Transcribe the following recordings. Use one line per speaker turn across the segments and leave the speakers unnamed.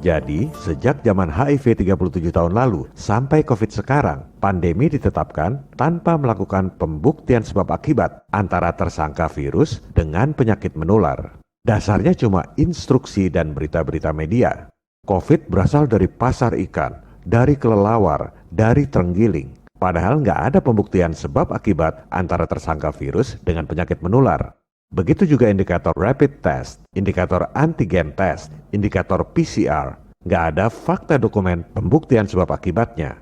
Jadi, sejak zaman HIV 37 tahun lalu sampai COVID sekarang, pandemi ditetapkan tanpa melakukan pembuktian sebab akibat antara tersangka virus dengan penyakit menular. Dasarnya cuma instruksi dan berita-berita media. COVID berasal dari pasar ikan, dari kelelawar, dari terenggiling. Padahal nggak ada pembuktian sebab akibat antara tersangka virus dengan penyakit menular. Begitu juga indikator rapid test, indikator antigen test, indikator PCR. Nggak ada fakta dokumen pembuktian sebab akibatnya.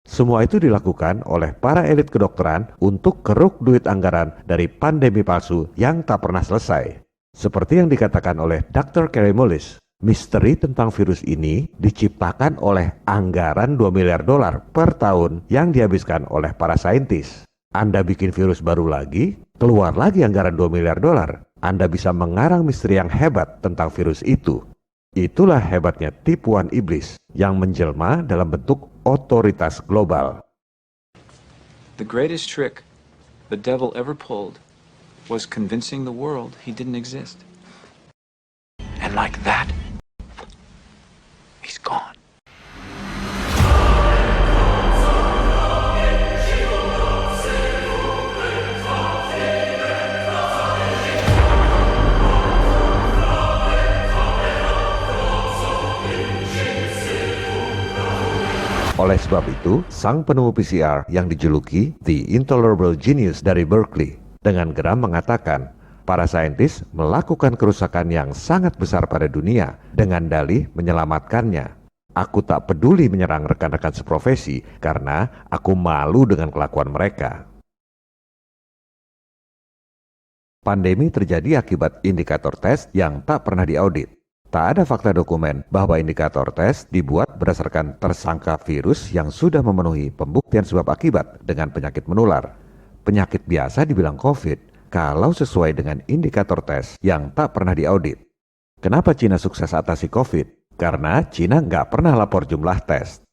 Semua itu dilakukan oleh para elit kedokteran untuk keruk duit anggaran dari pandemi palsu yang tak pernah selesai. Seperti yang dikatakan oleh Dr. Kary Mullis, misteri tentang virus ini diciptakan oleh anggaran $2 miliar per tahun yang dihabiskan oleh para saintis. Anda bikin virus baru lagi, keluar lagi anggaran $2 miliar. Anda bisa mengarang misteri yang hebat tentang virus itu. Itulah hebatnya tipuan iblis yang menjelma dalam bentuk otoritas global.
The greatest trick the devil ever pulled was convincing the world he didn't exist. And like that, he's gone.
Oleh sebab itu, sang penemu PCR yang dijuluki The Intolerable Genius dari Berkeley dengan geram mengatakan, para saintis melakukan kerusakan yang sangat besar pada dunia dengan dalih menyelamatkannya. Aku tak peduli menyerang rekan-rekan seprofesi karena aku malu dengan kelakuan mereka. Pandemi terjadi akibat indikator tes yang tak pernah diaudit. Tak ada fakta dokumen bahwa indikator tes dibuat berdasarkan tersangka virus yang sudah memenuhi pembuktian sebab akibat dengan penyakit menular. Penyakit biasa dibilang COVID kalau sesuai dengan indikator tes yang tak pernah diaudit. Kenapa Cina sukses atasi COVID? Karena Cina nggak pernah lapor jumlah tes.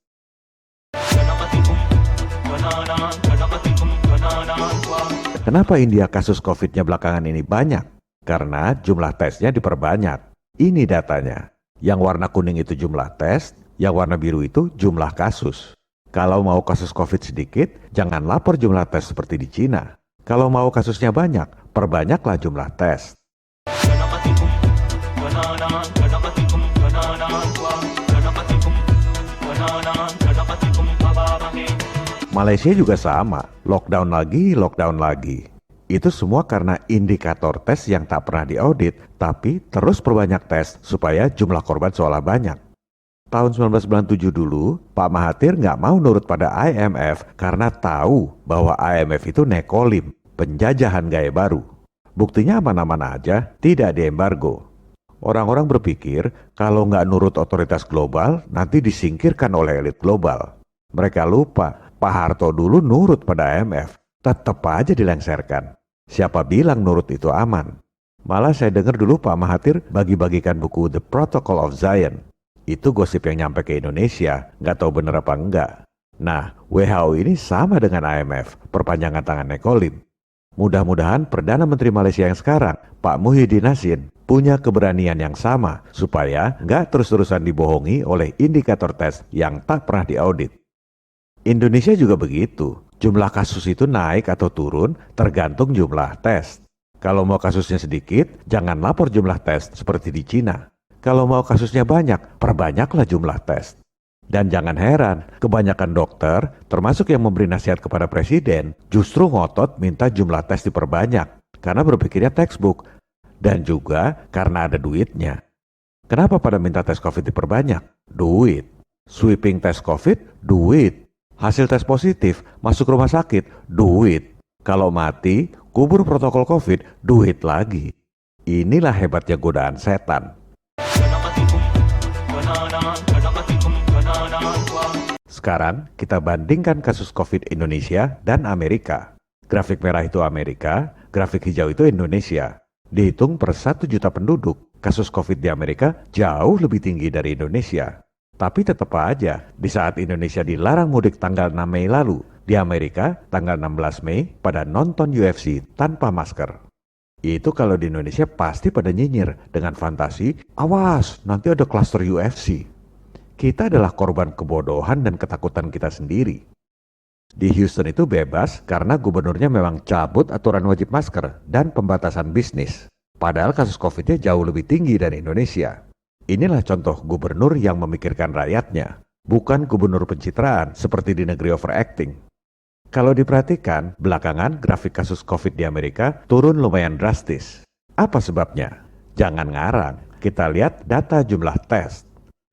Kenapa India kasus COVID-nya belakangan ini banyak? Karena jumlah tesnya diperbanyak. Ini datanya. Yang warna kuning itu jumlah tes, yang warna biru itu jumlah kasus. Kalau mau kasus COVID sedikit, jangan lapor jumlah tes seperti di Cina. Kalau mau kasusnya banyak, perbanyaklah jumlah tes. Malaysia juga sama, lockdown lagi. Itu semua karena indikator tes yang tak pernah diaudit, tapi terus perbanyak tes supaya jumlah korban seolah banyak. Tahun 1997 dulu, Pak Mahathir nggak mau nurut pada IMF karena tahu bahwa IMF itu nekolim, penjajahan gaya baru. Buktinya aman-aman aja, tidak diembargo. Orang-orang berpikir kalau nggak nurut otoritas global, nanti disingkirkan oleh elit global. Mereka lupa, Pak Harto dulu nurut pada IMF, tetap aja dilengsarkan. Siapa bilang nurut itu aman? Malah saya dengar dulu Pak Mahathir bagi-bagikan buku The Protocol of Zion. Itu gosip yang nyampe ke Indonesia, nggak tahu bener apa enggak. Nah, WHO ini sama dengan IMF, perpanjangan tangan nekolim. Mudah-mudahan Perdana Menteri Malaysia yang sekarang, Pak Muhyiddin Yassin, punya keberanian yang sama supaya nggak terus-terusan dibohongi oleh indikator tes yang tak pernah diaudit. Indonesia juga begitu. Jumlah kasus itu naik atau turun tergantung jumlah tes. Kalau mau kasusnya sedikit, jangan lapor jumlah tes seperti di Cina. Kalau mau kasusnya banyak, perbanyaklah jumlah tes. Dan jangan heran, kebanyakan dokter, termasuk yang memberi nasihat kepada presiden, justru ngotot minta jumlah tes diperbanyak, karena berpikirnya textbook. Dan juga karena ada duitnya. Kenapa pada minta tes COVID diperbanyak? Duit. Sweeping tes COVID? Duit. Hasil tes positif, masuk rumah sakit, duit. Kalau mati, kubur protokol COVID, duit lagi. Inilah hebatnya godaan setan. Sekarang kita bandingkan kasus COVID Indonesia dan Amerika. Grafik merah itu Amerika, grafik hijau itu Indonesia. Dihitung per 1 juta penduduk, kasus COVID di Amerika jauh lebih tinggi dari Indonesia. Tapi tetap aja, di saat Indonesia dilarang mudik tanggal 6 Mei lalu, di Amerika tanggal 16 Mei pada nonton UFC tanpa masker. Itu kalau di Indonesia pasti pada nyinyir dengan fantasi, awas nanti ada klaster UFC. Kita adalah korban kebodohan dan ketakutan kita sendiri. Di Houston itu bebas karena gubernurnya memang cabut aturan wajib masker dan pembatasan bisnis. Padahal kasus COVID-nya jauh lebih tinggi dari Indonesia. Inilah contoh gubernur yang memikirkan rakyatnya, bukan gubernur pencitraan seperti di negeri overacting. Kalau diperhatikan, belakangan grafik kasus COVID di Amerika turun lumayan drastis. Apa sebabnya? Jangan ngarang, kita lihat data jumlah tes.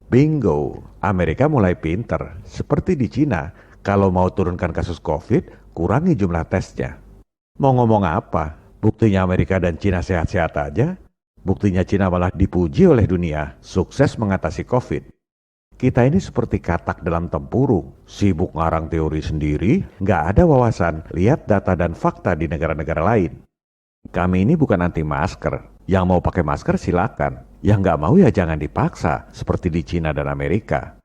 Bingo, Amerika mulai pinter. Seperti di Cina, kalau mau turunkan kasus COVID, kurangi jumlah tesnya. Mau ngomong apa? Buktinya Amerika dan Cina sehat-sehat aja? Buktinya Cina malah dipuji oleh dunia, sukses mengatasi COVID. Kita ini seperti katak dalam tempurung, sibuk ngarang teori sendiri, nggak ada wawasan, lihat data dan fakta di negara-negara lain. Kami ini bukan anti masker, yang mau pakai masker silakan, yang nggak mau ya jangan dipaksa, seperti di Cina dan Amerika.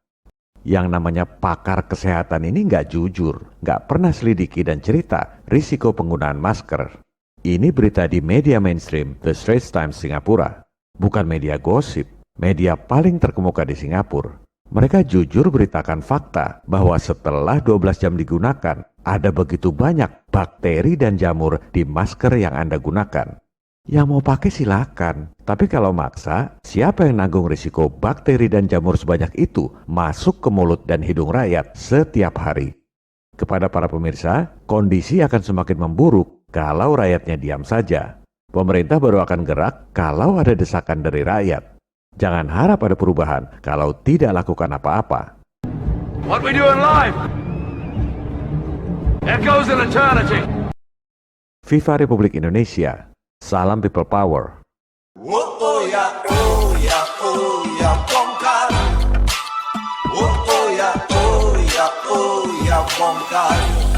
Yang namanya pakar kesehatan ini nggak jujur, nggak pernah selidiki dan cerita risiko penggunaan masker. Ini berita di media mainstream, The Straits Times Singapura, bukan media gosip, media paling terkemuka di Singapura. Mereka jujur beritakan fakta bahwa setelah 12 jam digunakan, ada begitu banyak bakteri dan jamur di masker yang Anda gunakan. Yang mau pakai silakan, tapi kalau maksa, siapa yang nanggung risiko bakteri dan jamur sebanyak itu masuk ke mulut dan hidung rakyat setiap hari? Kepada para pemirsa, kondisi akan semakin memburuk kalau rakyatnya diam saja. Pemerintah baru akan gerak kalau ada desakan dari rakyat. Jangan harap ada perubahan kalau tidak lakukan apa-apa.
What we do in life echoes in eternity.
Viva Republik Indonesia. Salam People Power.
Oh ya, oh ya, oh ya, bongkar. Oh ya, oh ya, oh ya, bongkar.